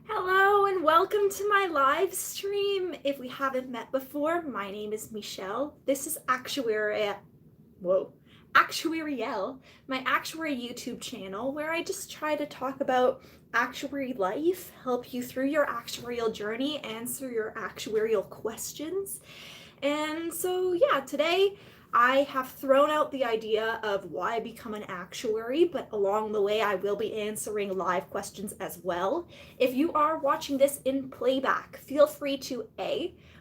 Hello and welcome to my live stream. If we haven't met before, my name is Michelle. This is Actuarial, my Actuary YouTube channel where I just try to talk about actuary life, help you through your actuarial journey, answer your actuarial questions. And so yeah, today I have thrown out the idea of why become an actuary, but along the way I will be answering live questions as well. If you are watching this in playback, feel free to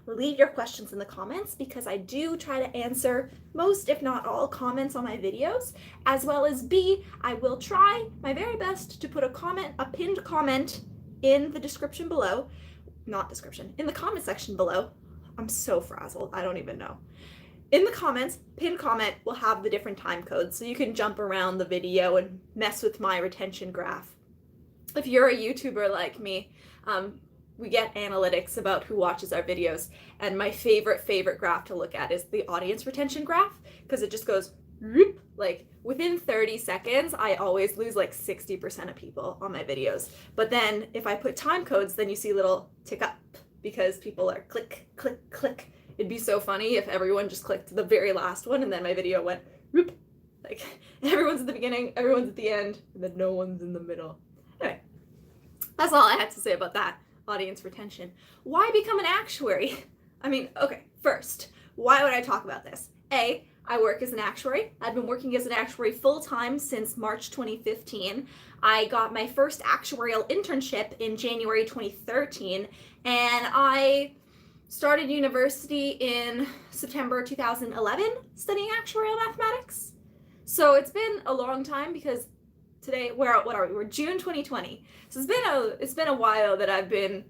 leave your questions in the comments because I do try to answer most, if not all, comments on my videos, as well as B, I will try my very best to put a pinned comment in the description below, in the comment section below. I'm so frazzled, I don't even know. In the comments, pinned comment will have the different time codes so you can jump around the video and mess with my retention graph. If you're a YouTuber like me, we get analytics about who watches our videos, and my favorite graph to look at is the audience retention graph because it just goes whoop, like within 30 seconds I always lose like 60% of people on my videos. But then if I put time codes, then you see a little tick up because people are click, click, click. It'd be so funny if everyone just clicked the very last one and then my video went whoop. Like everyone's at the beginning, everyone's at the end, and then no one's in the middle. Anyway, that's all I had to say about that. Audience retention. Why become an actuary? Okay, first, why would I talk about this? A, I work as an actuary. I've been working as an actuary full-time since March 2015. I got my first actuarial internship in January 2013, and I started university in September 2011 studying actuarial mathematics. So it's been a long time because today, what are we? We're June 2020. So it's been a while that I've been,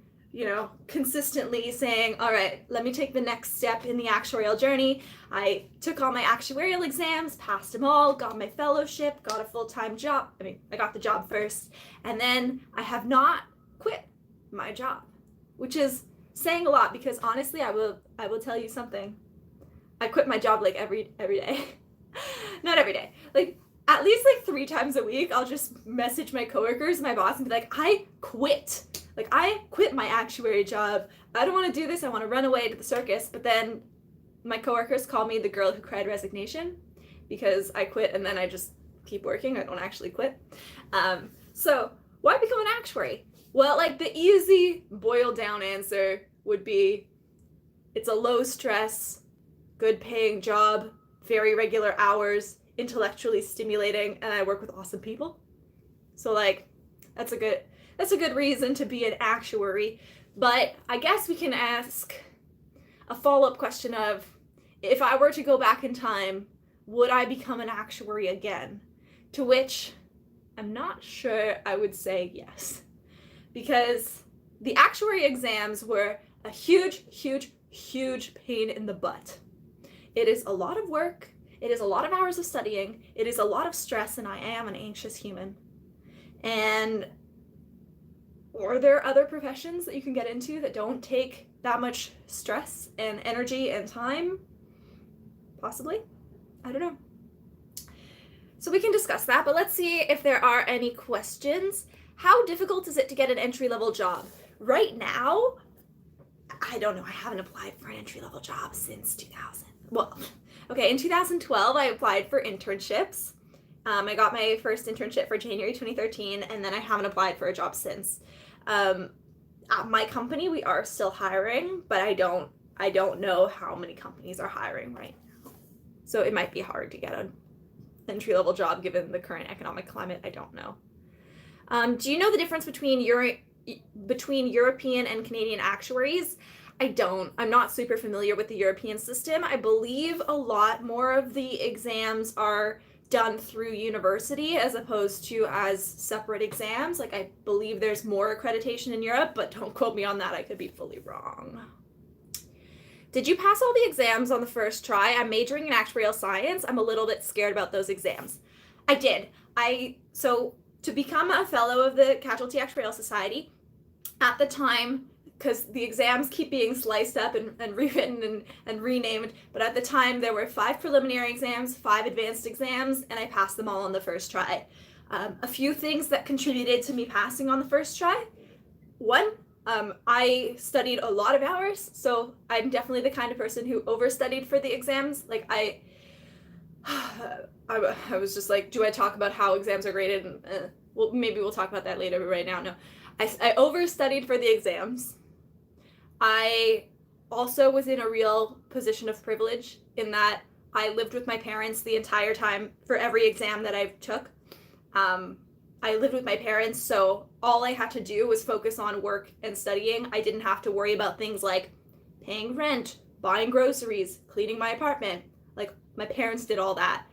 consistently saying, all right, let me take the next step in the actuarial journey. I took all my actuarial exams, passed them all, got my fellowship, got a full-time job. I got the job first, and then I have not quit my job, which is saying a lot because honestly, I will tell you something. I quit my job like every day. Not every day. Like at least like 3 times a week, I'll just message my coworkers, my boss, and be like, I quit. Like, I quit my actuary job. I don't want to do this. I want to run away to the circus. But then my coworkers call me the girl who cried resignation because I quit and then I just keep working. I don't actually quit. So why become an actuary? Well, like the easy boiled down answer would be it's a low stress, good paying job, very regular hours, intellectually stimulating, and I work with awesome people. So like that's a good reason to be an actuary. But I guess we can ask a follow-up question of, if I were to go back in time, would I become an actuary again? To which I'm not sure I would say yes. Because the actuary exams were a huge pain in the butt. It is a lot of work. It is a lot of hours of studying. It is a lot of stress, and I am an anxious human. And are there other professions that you can get into that don't take that much stress and energy and time? Possibly. I don't know. So we can discuss that, but let's see if there are any questions. How difficult is it to get an entry-level job? Right now, I don't know. I haven't applied for an entry-level job since 2000. Well, okay, in 2012, I applied for internships. I got my first internship for January 2013, and then I haven't applied for a job since. At my company, we are still hiring, but I don't know how many companies are hiring right now. So it might be hard to get an entry-level job given the current economic climate. I don't know. Do you know the difference between European and Canadian actuaries? I don't. I'm not super familiar with the European system. I believe a lot more of the exams are done through university as opposed to as separate exams. Like, I believe there's more accreditation in Europe, but don't quote me on that. I could be fully wrong. Did you pass all the exams on the first try? I'm majoring in actuarial science. I'm a little bit scared about those exams. I did. So to become a fellow of the Casualty Actuarial Society, at the time, because the exams keep being sliced up and rewritten and renamed, but at the time there were 5 preliminary exams, 5 advanced exams, and I passed them all on the first try. A few things that contributed to me passing on the first try One, I studied a lot of hours, so I'm definitely the kind of person who overstudied for the exams. Like I was just like, do I talk about how exams are graded? And, well, maybe we'll talk about that later, but right now, no. I overstudied for the exams. I also was in a real position of privilege in that I lived with my parents the entire time for every exam that I took. I lived with my parents, so all I had to do was focus on work and studying. I didn't have to worry about things like paying rent, buying groceries, cleaning my apartment. Like, my parents did all that.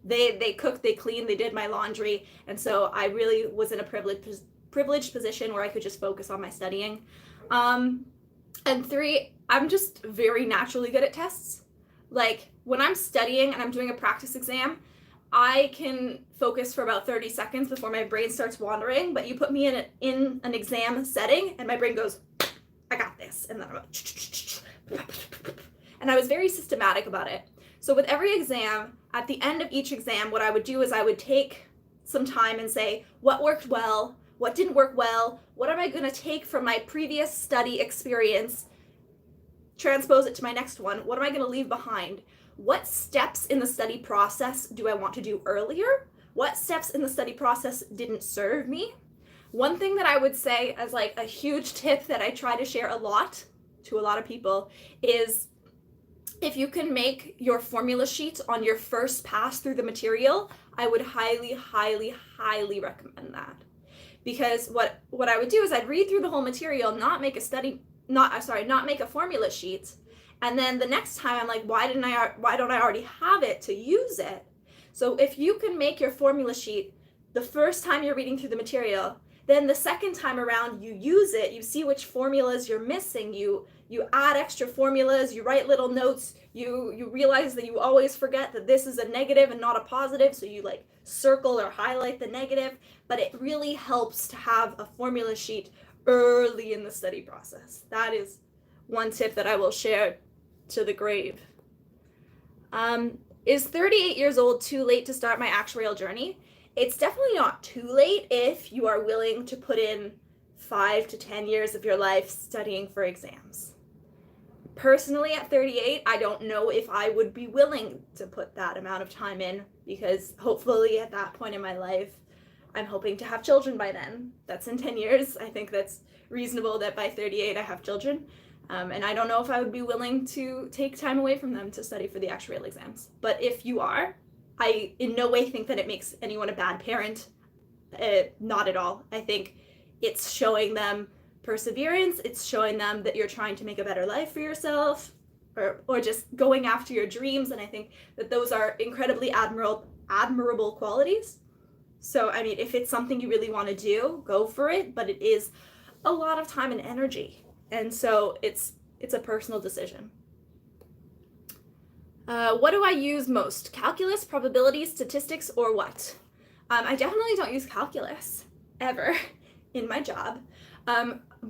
They cooked, they cleaned, they did my laundry, and so I really was in a privileged position where I could just focus on my studying. And three, I'm just very naturally good at tests. Like, when I'm studying and I'm doing a practice exam, I can focus for about 30 seconds before my brain starts wandering, but you put me in an exam setting and my brain goes, I got this. And then I'm like, and I was very systematic about it. So with every exam, at the end of each exam, what I would do is I would take some time and say, what worked well, what didn't work well, what am I going to take from my previous study experience, transpose it to my next one, what am I going to leave behind? What steps in the study process do I want to do earlier? What steps in the study process didn't serve me? One thing that I would say as like a huge tip that I try to share a lot to a lot of people is if you can make your formula sheet on your first pass through the material, I would highly, highly, highly recommend that. Because what I would do is I'd read through the whole material, not make a formula sheet. And then the next time I'm like, why don't I already have it to use it? So if you can make your formula sheet the first time you're reading through the material, then the second time around you use it, you see which formulas you're missing, you add extra formulas, you write little notes, you realize that you always forget that this is a negative and not a positive, so you like circle or highlight the negative, but it really helps to have a formula sheet early in the study process. That is one tip that I will share to the grave. Is 38 years old too late to start my actuarial journey? It's definitely not too late if you are willing to put in 5 to 10 years of your life studying for exams. Personally, at 38, I don't know if I would be willing to put that amount of time in, because hopefully at that point in my life, I'm hoping to have children by then. That's in 10 years. I think that's reasonable that by 38 I have children. And I don't know if I would be willing to take time away from them to study for the actuarial exams. But if you are, I in no way think that it makes anyone a bad parent. Not at all. I think it's showing them perseverance. It's showing them that you're trying to make a better life for yourself, or just going after your dreams. And I think that those are incredibly admirable qualities. So, I mean, if it's something you really want to do, go for it. But it is a lot of time and energy. And so it's a personal decision. What do I use most? Calculus, probability, statistics, or what? I definitely don't use calculus ever in my job.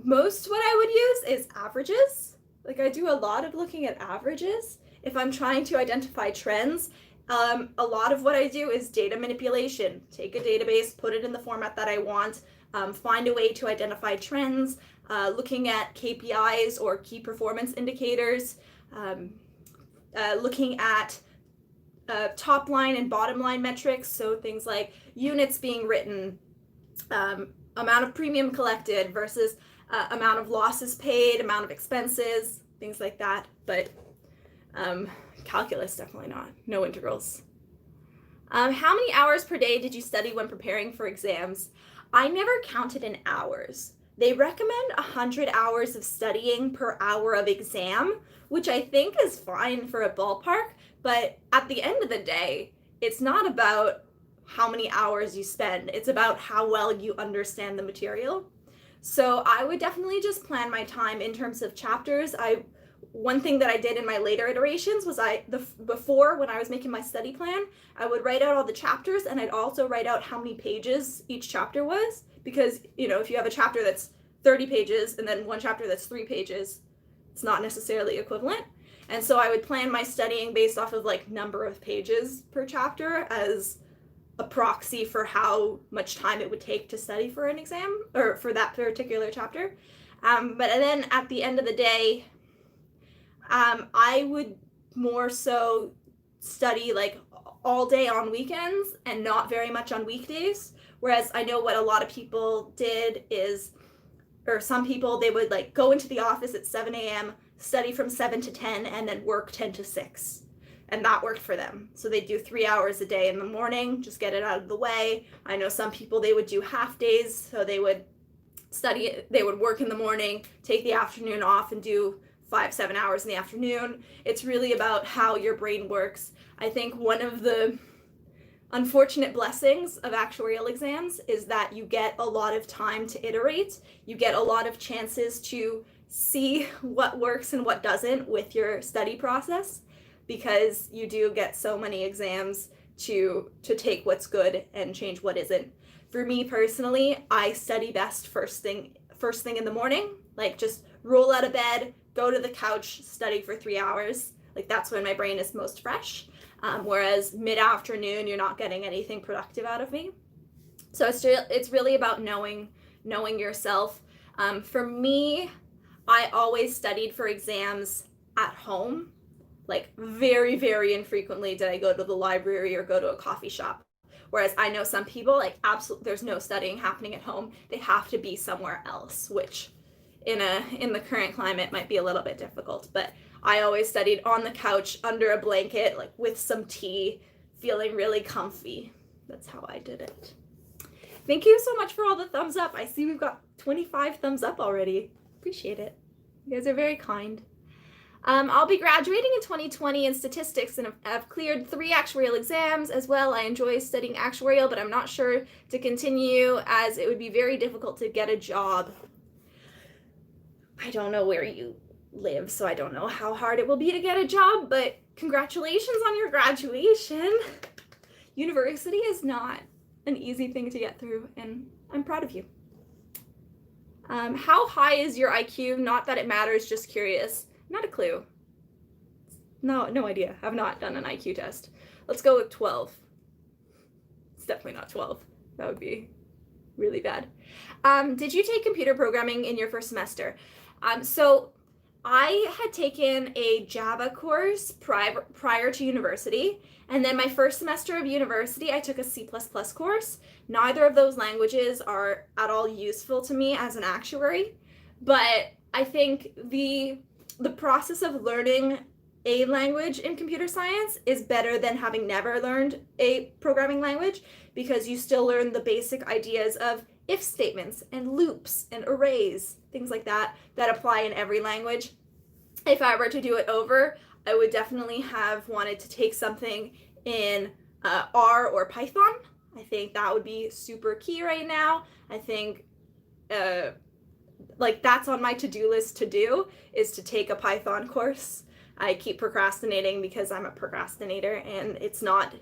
Most what I would use is averages. Like, I do a lot of looking at averages if I'm trying to identify trends. A lot of what I do is data manipulation. Take a database, put it in the format that I want, find a way to identify trends, looking at KPIs or key performance indicators, looking at top line and bottom line metrics, so things like units being written, amount of premium collected versus amount of losses paid, amount of expenses, things like that. But calculus, definitely not. No integrals. How many hours per day did you study when preparing for exams? I never counted in hours. They recommend 100 hours of studying per hour of exam, which I think is fine for a ballpark, but at the end of the day, it's not about how many hours you spend. It's about how well you understand the material. So I would definitely just plan my time in terms of chapters. One thing that I did in my later iterations was before, when I was making my study plan, I would write out all the chapters, and I'd also write out how many pages each chapter was, because, you know, if you have a chapter that's 30 pages and then one chapter that's 3 pages, it's not necessarily equivalent. And so I would plan my studying based off of like number of pages per chapter as a proxy for how much time it would take to study for an exam or for that particular chapter. But then at the end of the day, I would more so study like all day on weekends and not very much on weekdays. Whereas I know what a lot of people did is, or some people, they would like go into the office at 7 a.m., study from 7 to 10, and then work 10 to 6. And that worked for them. So they do 3 hours a day in the morning, just get it out of the way. I know some people, they would do half days. So they would study, they would work in the morning, take the afternoon off, and do 5-7 hours in the afternoon. It's really about how your brain works. I think one of the unfortunate blessings of actuarial exams is that you get a lot of time to iterate. You get a lot of chances to see what works and what doesn't with your study process, because you do get so many exams to take what's good and change what isn't. For me personally, I study best first thing in the morning, like just roll out of bed, go to the couch, study for 3 hours. Like that's when my brain is most fresh. Whereas mid-afternoon, you're not getting anything productive out of me. So it's really about knowing yourself. For me, I always studied for exams at home. Like very, very infrequently did I go to the library or go to a coffee shop. Whereas I know some people, like absolutely, there's no studying happening at home. They have to be somewhere else, which in the current climate might be a little bit difficult. But I always studied on the couch under a blanket, like with some tea, feeling really comfy. That's how I did it. Thank you so much for all the thumbs up. I see we've got 25 thumbs up already. Appreciate it. You guys are very kind. I'll be graduating in 2020 in statistics and I've cleared 3 actuarial exams as well. I enjoy studying actuarial, but I'm not sure to continue as it would be very difficult to get a job. I don't know where you live, so I don't know how hard it will be to get a job, but congratulations on your graduation. University is not an easy thing to get through, and I'm proud of you. How high is your IQ? Not that it matters, just curious. Not a clue. No idea. I've not done an IQ test. Let's go with 12. It's definitely not 12. That would be really bad. Did you take computer programming in your first semester? So I had taken a Java course prior to university, and then my first semester of university, I took a C++ course. Neither of those languages are at all useful to me as an actuary, but I think the process of learning a language in computer science is better than having never learned a programming language, because you still learn the basic ideas of if statements and loops and arrays, things like that apply in every language. If I were to do it over, I would definitely have wanted to take something in R or Python. I think that would be super key right now. I think like that's on my to-do list to do, is to take a Python course. I keep procrastinating because I'm a procrastinator and it's not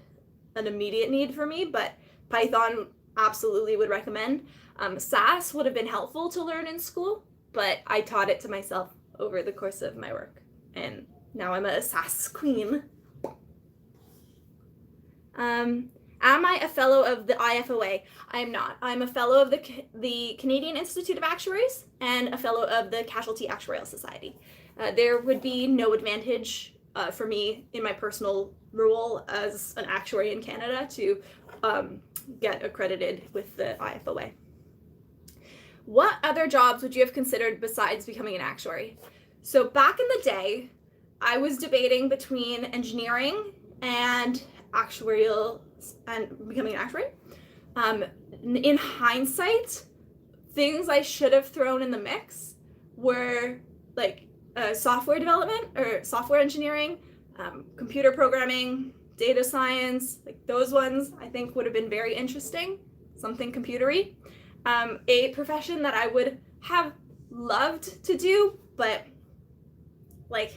an immediate need for me, but Python absolutely would recommend. SAS would have been helpful to learn in school, but I taught it to myself over the course of my work, and now I'm a SAS queen. Am I a fellow of the IFOA? I am not. I'm a fellow of the Canadian Institute of Actuaries and a fellow of the Casualty Actuarial Society. There would be no advantage for me in my personal role as an actuary in Canada to get accredited with the IFOA. What other jobs would you have considered besides becoming an actuary? So back in the day, I was debating between engineering and actuarial and becoming an actuary. In hindsight, things I should have thrown in the mix were like software development or software engineering, computer programming, data science, like those ones I think would have been very interesting, something computery. A profession that I would have loved to do, but like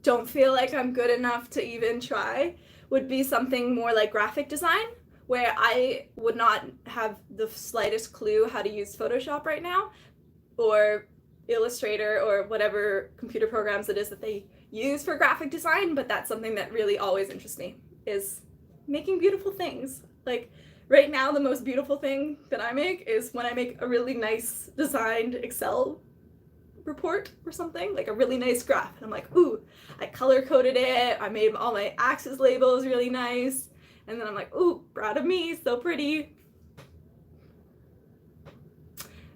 don't feel like I'm good enough to even try, would be something more like graphic design, where I would not have the slightest clue how to use Photoshop right now, or Illustrator, or whatever computer programs it is that they use for graphic design, but that's something that really always interests me, is making beautiful things. Like right now, the most beautiful thing that I make is when I make a really nice designed Excel report or something, like a really nice graph. And I'm like, ooh, I color coded it. I made all my axis labels really nice. And then I'm like, ooh, proud of me, so pretty.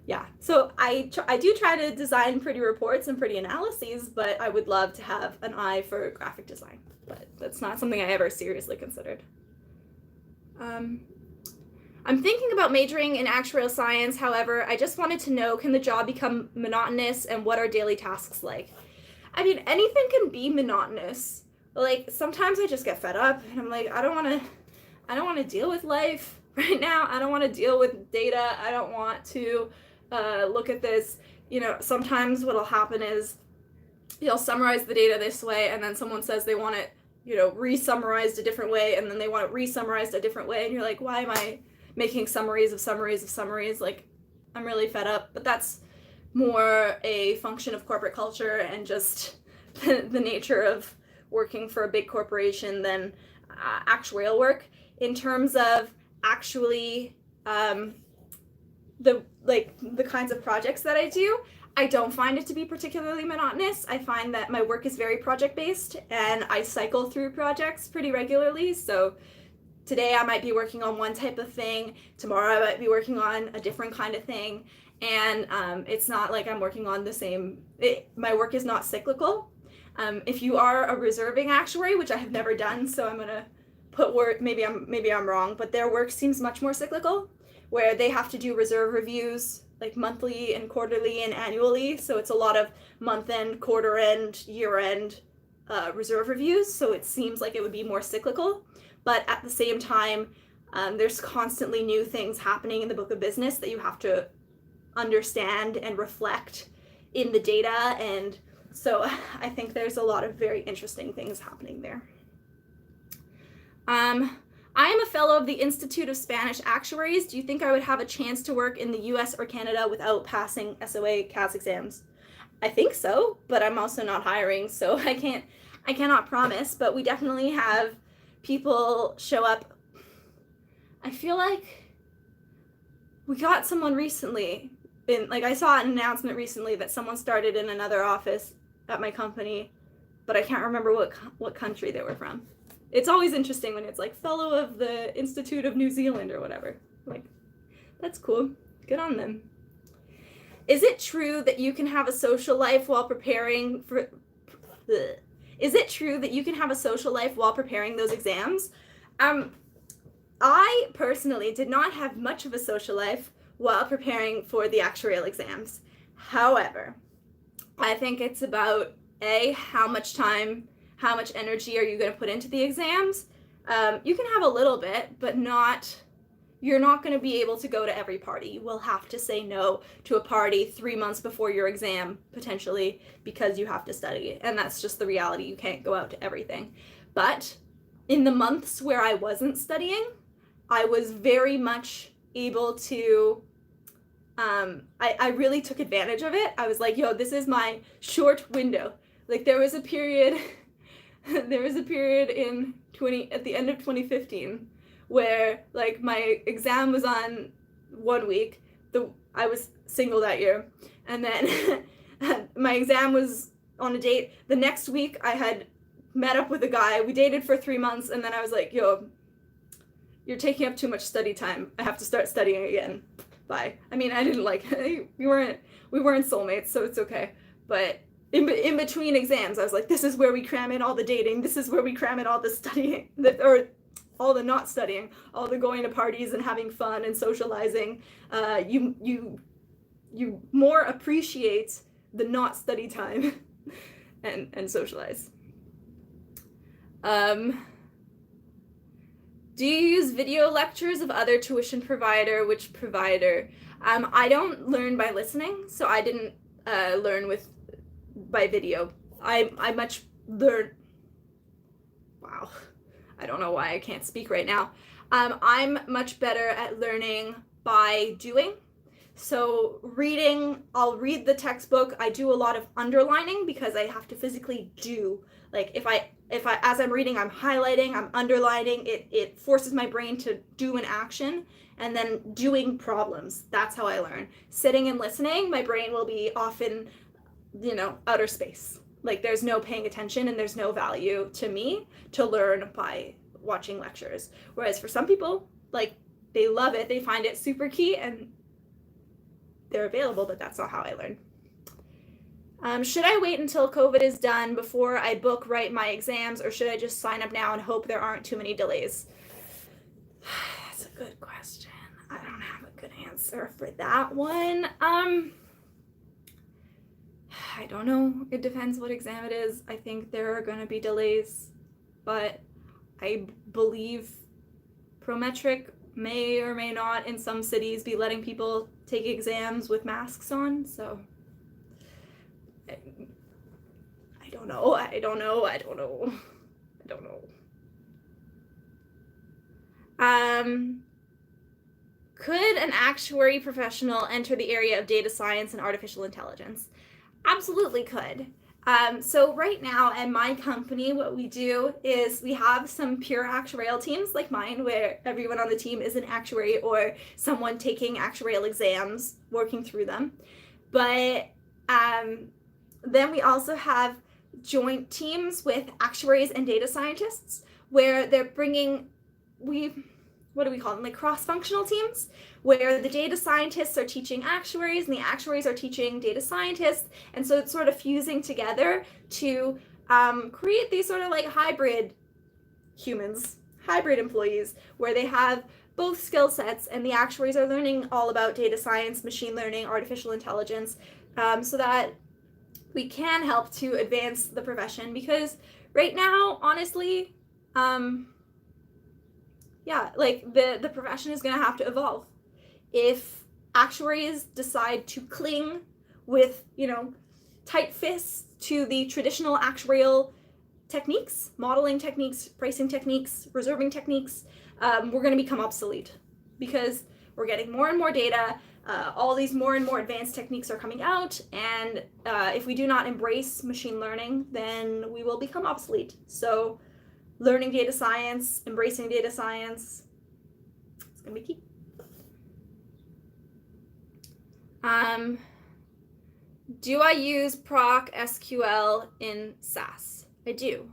Yeah, so I do try to design pretty reports and pretty analyses, but I would love to have an eye for graphic design. But that's not something I ever seriously considered. I'm thinking about majoring in actuarial science. However, I just wanted to know, can the job become monotonous, and what are daily tasks like? I mean, anything can be monotonous. Like sometimes I just get fed up and I'm like, I don't want to deal with life right now. I don't want to deal with data. I don't want to look at this. You know, sometimes what'll happen is you'll summarize the data this way, and then someone says they want it, you know, re-summarized a different way, and then they want it re-summarized a different way, and you're like, why am I making summaries of summaries of summaries? Like, I'm really fed up. But that's more a function of corporate culture and just the nature of working for a big corporation than actuarial work. In terms of actually the kinds of projects that I do, I don't find it to be particularly monotonous. I find that my work is very project-based, and I cycle through projects pretty regularly. So today I might be working on one type of thing, tomorrow I might be working on a different kind of thing, and it's not like I'm working on the same, my work is not cyclical. If you are a reserving actuary, which I have never done, so I'm gonna put word, maybe I'm wrong, but their work seems much more cyclical, where they have to do reserve reviews like monthly and quarterly and annually. So it's a lot of month end, quarter end, year end reserve reviews. So it seems like it would be more cyclical. But at the same time, there's constantly new things happening in the book of business that you have to understand and reflect in the data. And so I think there's a lot of very interesting things happening there. I am a fellow of the Institute of Spanish Actuaries. Do you think I would have a chance to work in the US or Canada without passing SOA CAS exams? I think so, but I'm also not hiring, so I cannot promise, but we definitely have people show up. I feel like we got someone recently, I saw an announcement recently that someone started in another office at my company, but I can't remember what country they were from. It's always interesting when it's like fellow of the Institute of New Zealand or whatever. Like, that's cool. Good on them. Is it true that you can have a social life while preparing for... Is it true that you can have a social life while preparing those exams? I personally did not have much of a social life while preparing for the actuarial exams. However, I think it's about how much time, how much energy are you going to put into the exams? You can have a little bit, but you're not going to be able to go to every party. You will have to say no to a party 3 months before your exam, potentially, because you have to study. And that's just the reality. You can't go out to everything. But in the months where I wasn't studying, I was very much able to, I really took advantage of it. I was like, yo, this is my short window. Like there was a period at the end of 2015 where like my exam was on 1 week. I was single that year, and then my exam was on a date. The next week I had met up with a guy. We dated for 3 months, and then I was like, yo, you're taking up too much study time. I have to start studying again. Bye. I mean, I didn't like we weren't soulmates, so it's okay. But in between exams, I was like, this is where we cram in all the dating. This is where we cram in all the studying, or all the not studying, all the going to parties and having fun and socializing. You more appreciate the not study time and socialize. Do you use video lectures of other tuition provider? Which provider? I don't learn by listening, so I didn't learn by video. I much learn. Wow, I don't know why I can't speak right now. I'm much better at learning by doing. So reading, I'll read the textbook. I do a lot of underlining because I have to physically do. Like if as I'm reading, I'm highlighting, I'm underlining, it forces my brain to do an action, and then doing problems. That's how I learn. Sitting and listening, my brain will be off in, outer space. Like there's no paying attention and there's no value to me to learn by watching lectures. Whereas for some people, like they love it, they find it super key and they're available, but that's not how I learn. Should I wait until COVID is done before I write my exams, or should I just sign up now and hope there aren't too many delays? That's a good question. I don't have a good answer for that one. I don't know. It depends what exam it is. I think there are going to be delays, but I believe Prometric may or may not in some cities be letting people take exams with masks on, so I don't know. Could an actuary professional enter the area of data science and artificial intelligence? Absolutely could. So right now at my company, what we do is we have some pure actuarial teams like mine, where everyone on the team is an actuary or someone taking actuarial exams, working through them. But then we also have joint teams with actuaries and data scientists, where they're bringing, what do we call them, like cross-functional teams, where the data scientists are teaching actuaries and the actuaries are teaching data scientists. And so it's sort of fusing together to create these sort of like hybrid humans, hybrid employees, where they have both skill sets, and the actuaries are learning all about data science, machine learning, artificial intelligence, so that we can help to advance the profession. Because right now, honestly, the profession is going to have to evolve. If actuaries decide to cling with, tight fists to the traditional actuarial techniques, modeling techniques, pricing techniques, reserving techniques, we're going to become obsolete, because we're getting more and more data. All these more and more advanced techniques are coming out, and if we do not embrace machine learning, then we will become obsolete. So learning data science, embracing data science, it's going to be key. Do I use Proc SQL in SAS? I do.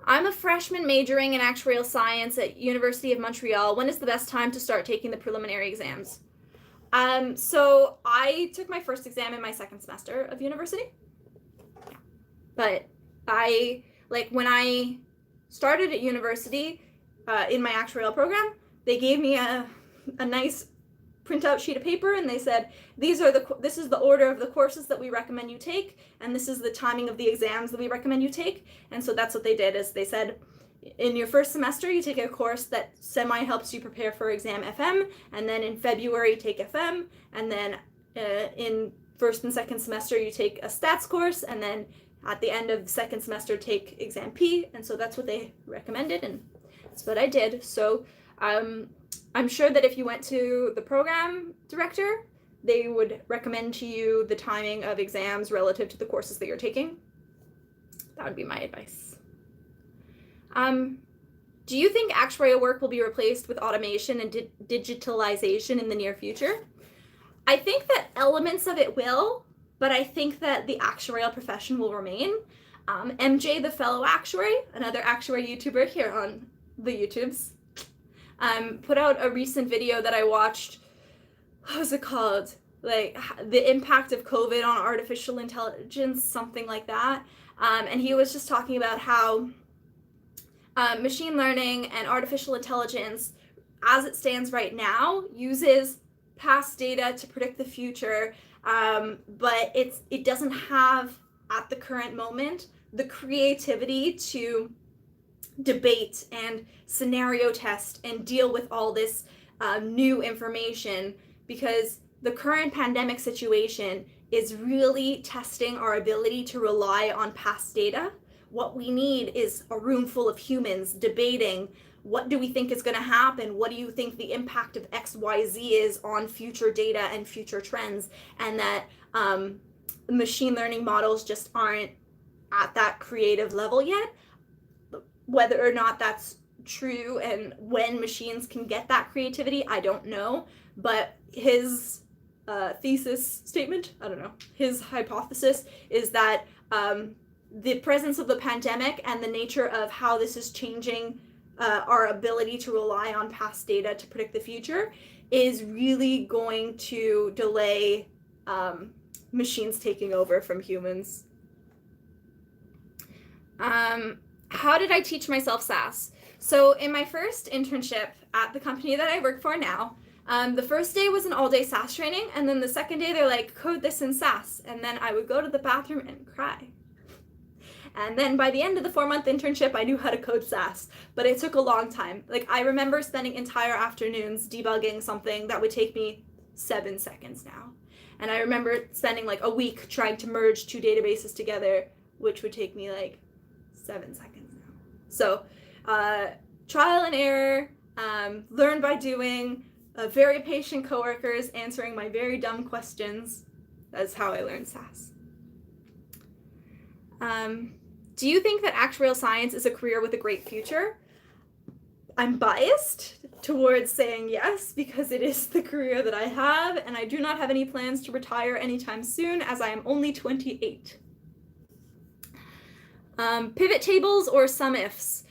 I'm a freshman majoring in actuarial science at University of Montreal. When is the best time to start taking the preliminary exams? So I took my first exam in my second semester of university. But when I started at university in my actuarial program, they gave me a nice printout sheet of paper, and they said, this is the order of the courses that we recommend you take, and this is the timing of the exams that we recommend you take. And so that's what they did, is they said, in your first semester, you take a course that semi helps you prepare for exam FM, and then in February, take FM, and then in first and second semester, you take a stats course, and then at the end of the second semester, take exam P. And so that's what they recommended, and that's what I did. So I'm sure that if you went to the program director, they would recommend to you the timing of exams relative to the courses that you're taking. That would be my advice. Do you think actuarial work will be replaced with automation and digitalization in the near future? I think that elements of it will, but I think that the actuarial profession will remain. MJ, the fellow actuary, another actuary YouTuber here on the YouTubes, put out a recent video that I watched. What was it called? Like the impact of COVID on artificial intelligence, something like that. And he was just talking about how machine learning and artificial intelligence, as it stands right now, uses past data to predict the future, but it doesn't have, at the current moment, the creativity to debate and scenario test and deal with all this new information, because the current pandemic situation is really testing our ability to rely on past data. What we need is a room full of humans debating, what do we think is going to happen? What do you think the impact of XYZ is on future data and future trends? And that machine learning models just aren't at that creative level yet. Whether or not that's true and when machines can get that creativity, I don't know. But his thesis statement, I don't know, his hypothesis is that the presence of the pandemic and the nature of how this is changing our ability to rely on past data to predict the future is really going to delay machines taking over from humans. How did I teach myself SAS? So in my first internship at the company that I work for now, the first day was an all-day SAS training, and then the second day they're like, code this in SAS, and then I would go to the bathroom and cry. And then by the end of the 4-month internship, I knew how to code SAS, but it took a long time. Like, I remember spending entire afternoons debugging something that would take me 7 seconds now. And I remember spending like a week trying to merge 2 databases together, which would take me like 7 seconds now. So trial and error, learn by doing, very patient coworkers answering my very dumb questions. That's how I learned SAS. Do you think that actuarial science is a career with a great future? I'm biased towards saying yes because it is the career that I have, and I do not have any plans to retire anytime soon as I am only 28. Pivot tables or sum ifs?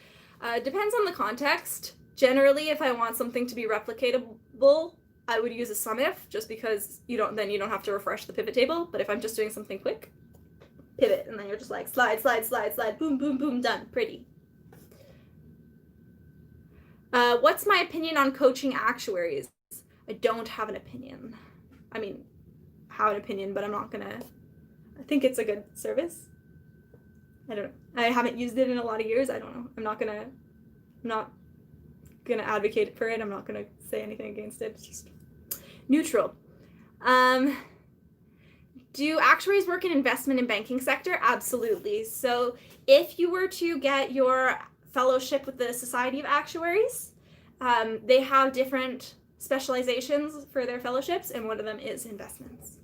Depends on the context. Generally, if I want something to be replicatable, I would use a sum if, just because you don't have to refresh the pivot table. But if I'm just doing something quick, pivot, and then you're just like slide, slide, slide, slide, boom, boom, boom, done. Pretty. What's my opinion on coaching actuaries? I don't have an opinion. I mean, have an opinion, but I think it's a good service. I don't know. I haven't used it in a lot of years. I don't know. I'm not gonna advocate for it. I'm not gonna say anything against it. It's just neutral. Do actuaries work in investment and banking sector? Absolutely. So if you were to get your fellowship with the Society of Actuaries, they have different specializations for their fellowships, and one of them is investments.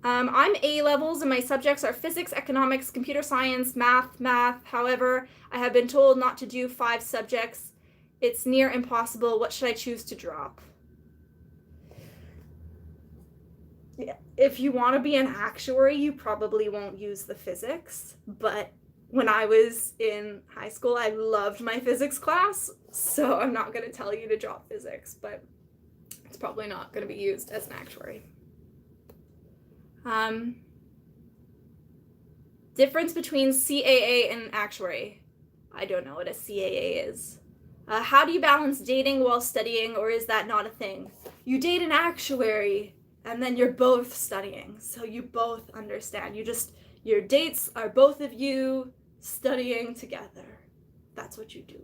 I'm A-levels, and my subjects are physics, economics, computer science, math. However, I have been told not to do 5 subjects. It's near impossible. What should I choose to drop? Yeah. If you want to be an actuary, you probably won't use the physics, but when I was in high school, I loved my physics class, so I'm not going to tell you to drop physics, but it's probably not going to be used as an actuary. Difference between CAA and actuary. I don't know what a CAA is. How do you balance dating while studying, or is that not a thing? You date an actuary, and then you're both studying, so you both understand. Your dates are both of you studying together. That's what you do.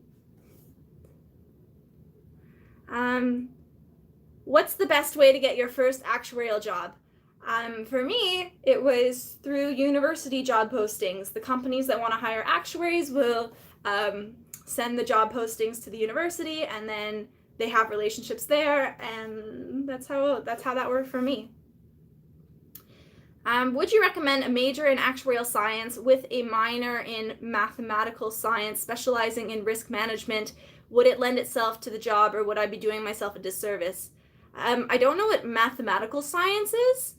What's the best way to get your first actuarial job? For me, it was through university job postings. The companies that want to hire actuaries will send the job postings to the university, and then they have relationships there, and that's how that worked for me. Would you recommend a major in actuarial science with a minor in mathematical science, specializing in risk management? Would it lend itself to the job, or would I be doing myself a disservice? I don't know what mathematical science is.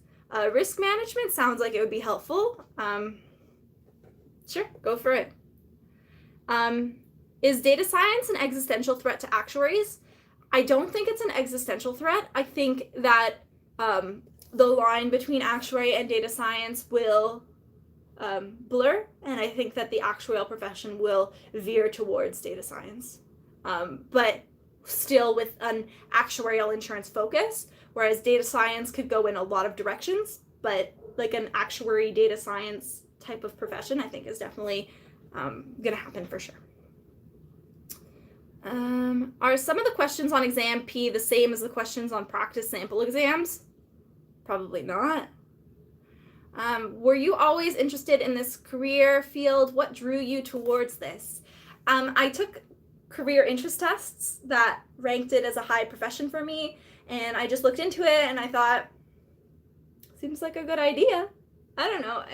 Risk management sounds like it would be helpful. Sure, go for it. Is data science an existential threat to actuaries? I don't think it's an existential threat. I think that the line between actuary and data science will blur, and I think that the actuarial profession will veer towards data science, but still with an actuarial insurance focus, whereas data science could go in a lot of directions, but like an actuary data science type of profession, I think is definitely gonna happen for sure. Are some of the questions on exam P the same as the questions on practice sample exams? Probably not. Were you always interested in this career field? What drew you towards this? I took career interest tests that ranked it as a high profession for me, and I just looked into it and I thought, seems like a good idea. I don't know.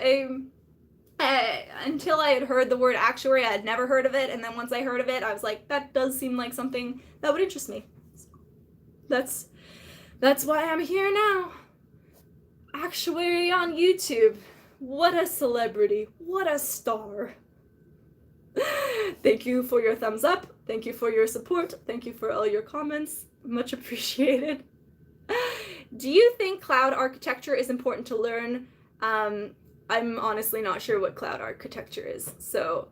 Until I had heard the word actuary, I had never heard of it, and then once I heard of it, I was like, that does seem like something that would interest me. So that's why I'm here now. Actuary on YouTube. What a celebrity. What a star. Thank you for your thumbs up. Thank you for your support. Thank you for all your comments. Much appreciated. Do you think cloud architecture is important to learn? I'm honestly not sure what cloud architecture is, so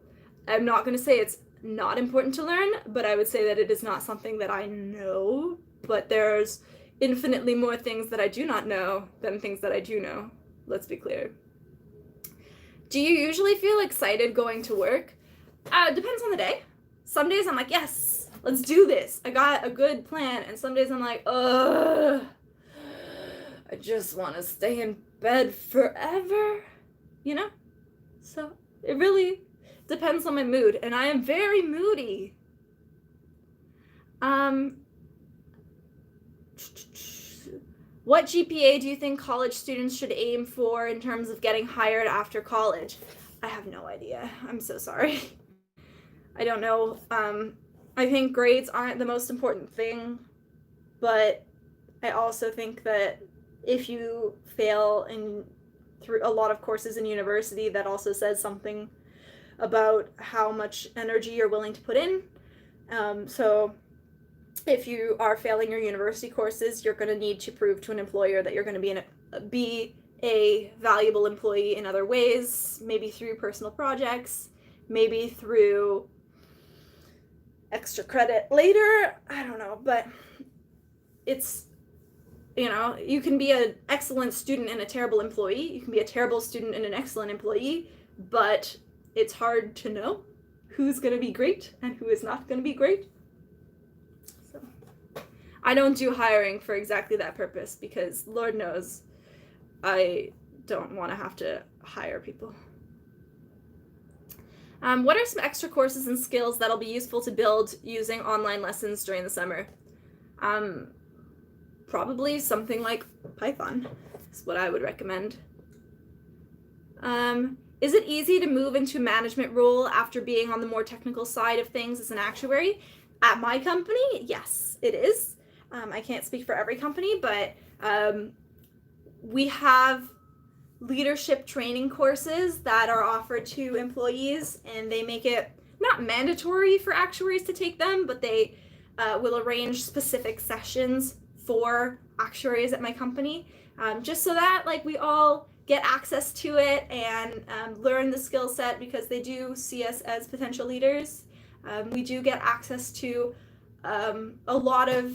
I'm not going to say it's not important to learn, but I would say that it is not something that I know, but there's infinitely more things that I do not know than things that I do know. Let's be clear. Do you usually feel excited going to work? Depends on the day. Some days I'm like, yes, let's do this. I got a good plan. And some days I'm like, ugh, I just want to stay in bed forever, you know? So it really depends on my mood. And I am very moody. What GPA do you think college students should aim for in terms of getting hired after college? I have no idea. I'm so sorry. I don't know. I think grades aren't the most important thing, but I also think that if you fail through a lot of courses in university, that also says something about how much energy you're willing to put in. So if you are failing your university courses, you're going to need to prove to an employer that you're going to be a valuable employee in other ways, maybe through personal projects, maybe through extra credit later. I don't know, but it's, you can be an excellent student and a terrible employee. You can be a terrible student and an excellent employee, but it's hard to know who's going to be great and who is not going to be great. So I don't do hiring for exactly that purpose because Lord knows I don't want to have to hire people. What are some extra courses and skills that'll be useful to build using online lessons during the summer? Probably something like Python is what I would recommend. Is it easy to move into a management role after being on the more technical side of things as an actuary? At my company, yes, it is. I can't speak for every company, but we have leadership training courses that are offered to employees, and they make it not mandatory for actuaries to take them, but they will arrange specific sessions for actuaries at my company, just so that we all get access to it and learn the skill set, because they do see us as potential leaders. We do get access to a lot of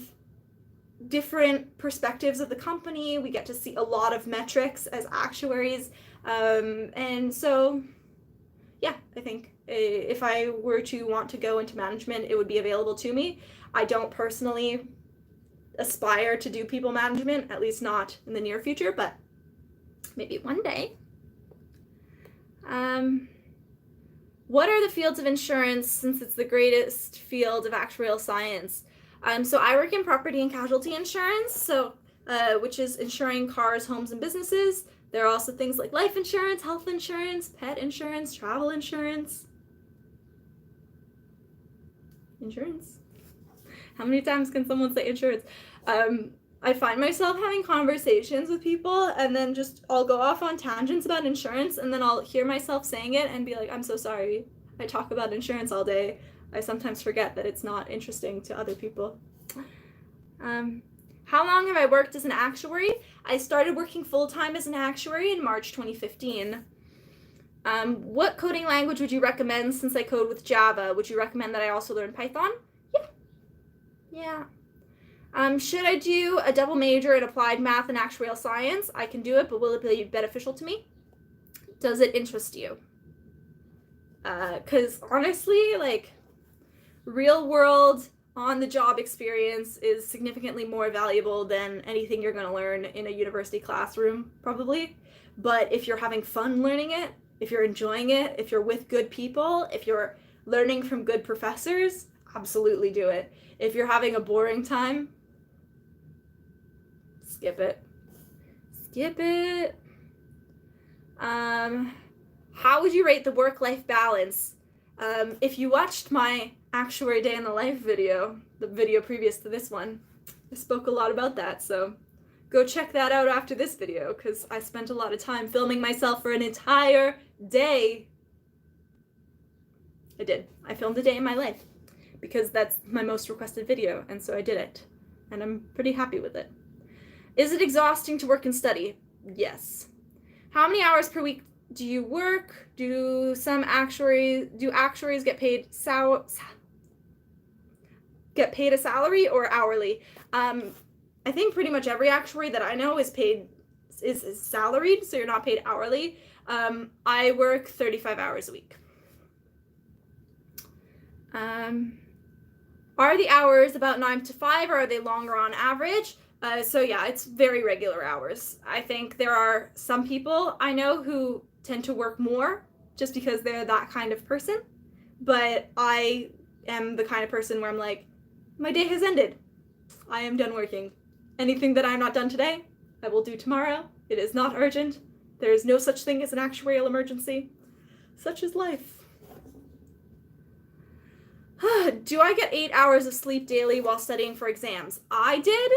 different perspectives of the company. We get to see a lot of metrics as actuaries, and so yeah, I think if I were to want to go into management, it would be available to me. I don't personally aspire to do people management, at least not in the near future, but maybe one day. What are the fields of insurance, since it's the greatest field of actuarial science? So I work in property and casualty insurance, so which is insuring cars, homes, and businesses. There are also things like life insurance, health insurance, pet insurance, travel insurance. Insurance. How many times can someone say insurance? I find myself having conversations with people, and then I'll go off on tangents about insurance, and then I'll hear myself saying it and be like, I'm so sorry. I talk about insurance all day. I sometimes forget that it's not interesting to other people. How long have I worked as an actuary? I started working full-time as an actuary in March 2015. What coding language would you recommend, since I code with Java? Would you recommend that I also learn Python? Yeah. Should I do a double major in applied math and actuarial science? I can do it, but will it be beneficial to me? Does it interest you? Because honestly, real world on the job experience is significantly more valuable than anything you're going to learn in a university classroom, probably. But if you're having fun learning it, if you're enjoying it, if you're with good people, if you're learning from good professors, absolutely do it. If you're having a boring time, skip it. Skip it. How would you rate the work-life balance? If you watched my Actuary Day in the Life video, the video previous to this one, I spoke a lot about that, so go check that out after this video, because I spent a lot of time filming myself for an entire day. I did. I filmed a day in my life, because that's my most requested video, and so I did it. And I'm pretty happy with it. Is it exhausting to work and study? Yes. How many hours per week do you work? Do actuaries get paid a salary or hourly? I think pretty much every actuary that I know is salaried, so you're not paid hourly. I work 35 hours a week. Are the hours about 9 to 5, or are they longer on average? So yeah, it's very regular hours. I think there are some people I know who tend to work more just because they're that kind of person. But I am the kind of person where I'm like, my day has ended. I am done working. Anything that I'm not done today, I will do tomorrow. It is not urgent. There is no such thing as an actuarial emergency. Such is life. Do I get 8 hours of sleep daily while studying for exams? I did.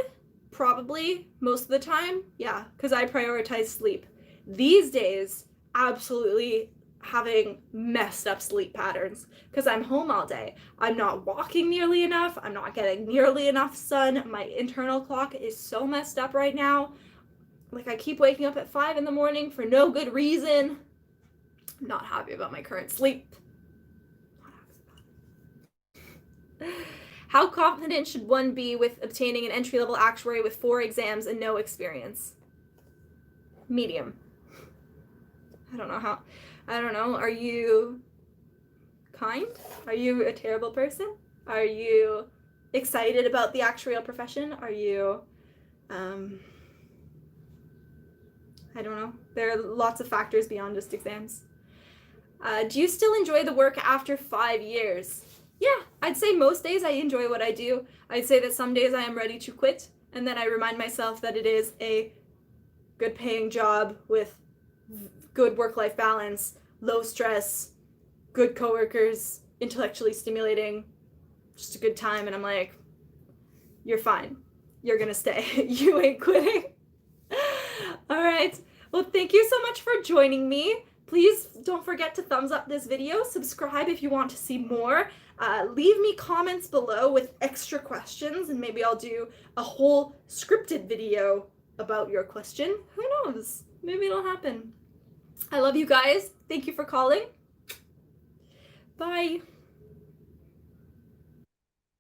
Probably most of the time, yeah, because I prioritize sleep. These days, absolutely having messed up sleep patterns because I'm home all day. I'm not walking nearly enough. I'm not getting nearly enough sun. My internal clock is so messed up right now. Like, I keep waking up at 5 in the morning for no good reason. I'm not happy about my current sleep. How confident should one be with obtaining an entry-level actuary with 4 exams and no experience? Medium. I don't know. Are you kind? Are you a terrible person? Are you excited about the actuarial profession? Are you, I don't know. There are lots of factors beyond just exams. Do you still enjoy the work after 5 years? Yeah, I'd say most days I enjoy what I do. I'd say that some days I am ready to quit, and then I remind myself that it is a good paying job with good work-life balance, low stress, good coworkers, intellectually stimulating, just a good time, and I'm like, you're fine. You're gonna stay. You ain't quitting. All right. Well, thank you so much for joining me. Please don't forget to thumbs up this video, subscribe if you want to see more. Leave me comments below with extra questions, and maybe I'll do a whole scripted video about your question. Who knows? Maybe it'll happen. I love you guys. Thank you for calling. Bye.